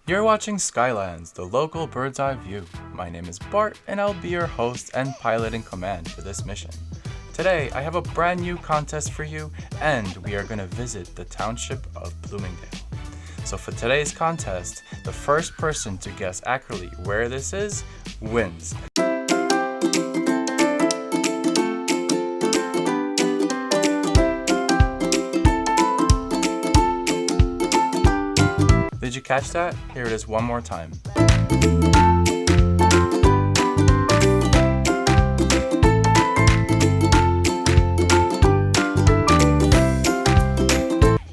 You're watching Skylands, the local bird's eye view. My name is Bart, and I'll be your host and pilot in command for this mission. Today, I have a brand new contest for you, and we are going to visit the township of Bloomingdale. So for today's contest, the first person to guess accurately where this is wins. Did you catch that? Here it is one more time.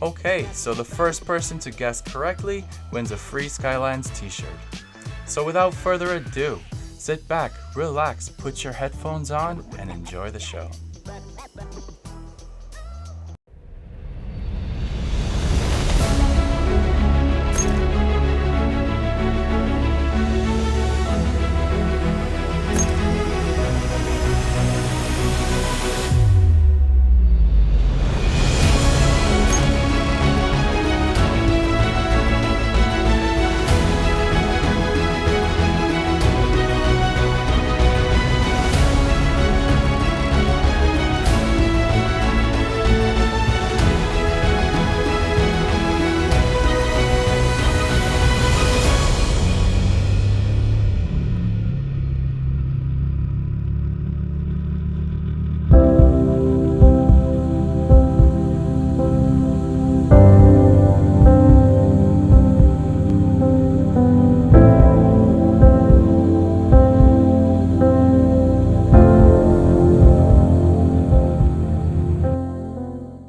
Okay, so the first person to guess correctly wins a free Skylines t-shirt. So without further ado, sit back, relax, put your headphones on, and enjoy the show.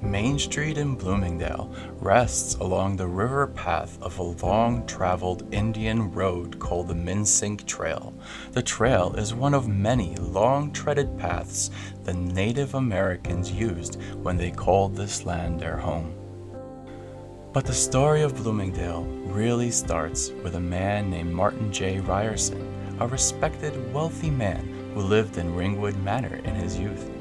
Main Street in Bloomingdale rests along the river path of a long-traveled Indian road called the Minisink Trail. The trail is one of many long-treaded paths the Native Americans used when they called this land their home. But the story of Bloomingdale really starts with a man named Martin J Ryerson, a respected, wealthy man who lived in Ringwood Manor in his youth.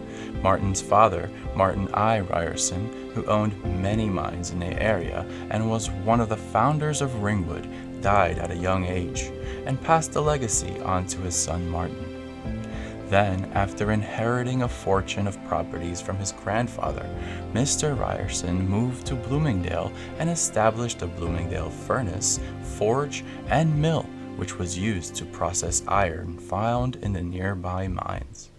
Martin's father, Martin I Ryerson, who owned many mines in the area and was one of the founders of Ringwood, died at a young age and passed the legacy on to his son Martin. Then, after inheriting a fortune of properties from his grandfather, Mr. Ryerson moved to Bloomingdale and established a Bloomingdale furnace, forge, and mill, which was used to process iron found in the nearby mines.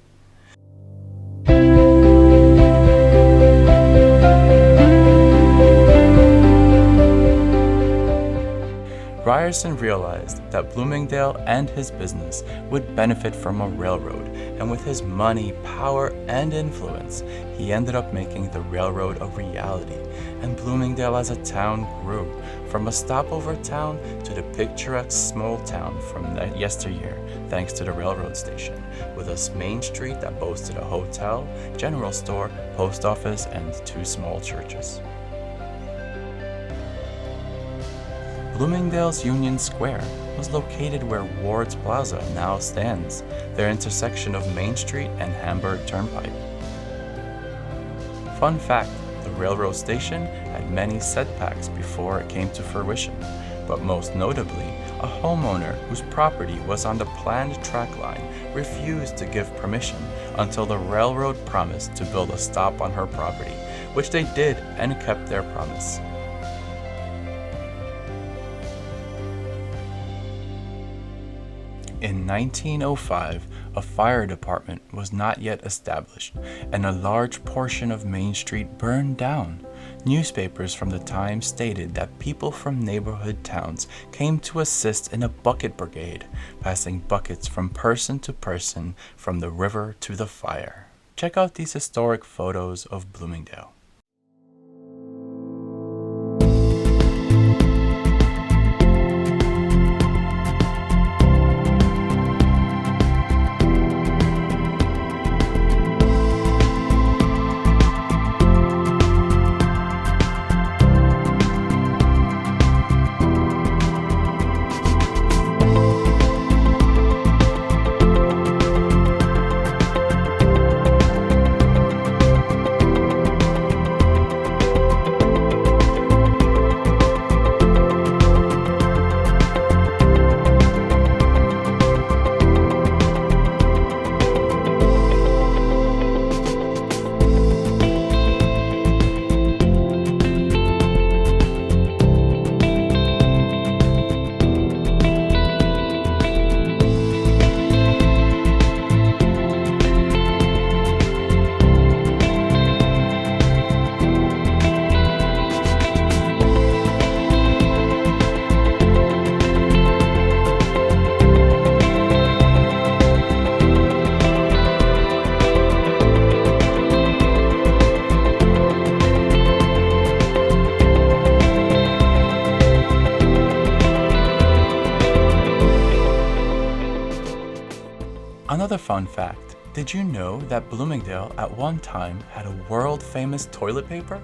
Ryerson realized that Bloomingdale and his business would benefit from a railroad, and with his money, power, and influence, he ended up making the railroad a reality, and Bloomingdale as a town grew, from a stopover town to the picturesque small town from that yesteryear, thanks to the railroad station, with a main street that boasted a hotel, general store, post office, and 2 small churches. Bloomingdale's Union Square was located where Ward's Plaza now stands, their intersection of Main Street and Hamburg Turnpike. Fun fact, the railroad station had many setbacks before it came to fruition, but most notably, a homeowner whose property was on the planned track line refused to give permission until the railroad promised to build a stop on her property, which they did and kept their promise. In 1905, a fire department was not yet established, and a large portion of Main Street burned down. Newspapers from the time stated that people from neighborhood towns came to assist in a bucket brigade, passing buckets from person to person from the river to the fire. Check out these historic photos of Bloomingdale. Another fun fact, did you know that Bloomingdale at one time had a world-famous toilet paper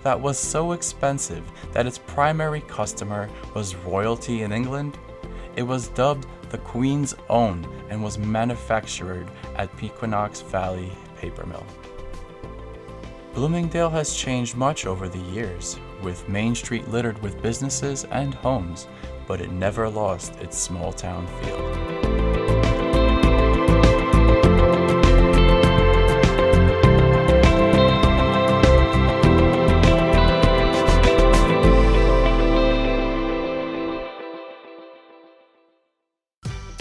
that was so expensive that its primary customer was royalty in England? It was dubbed the Queen's Own and was manufactured at Pequenox Valley Paper Mill. Bloomingdale has changed much over the years, with Main Street littered with businesses and homes, but it never lost its small town feel.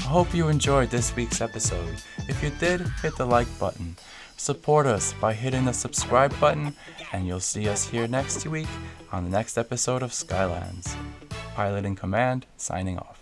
I hope you enjoyed this week's episode. If you did, hit the like button. Support us by hitting the subscribe button, and you'll see us here next week on the next episode of Skylands. Pilot in Command, signing off.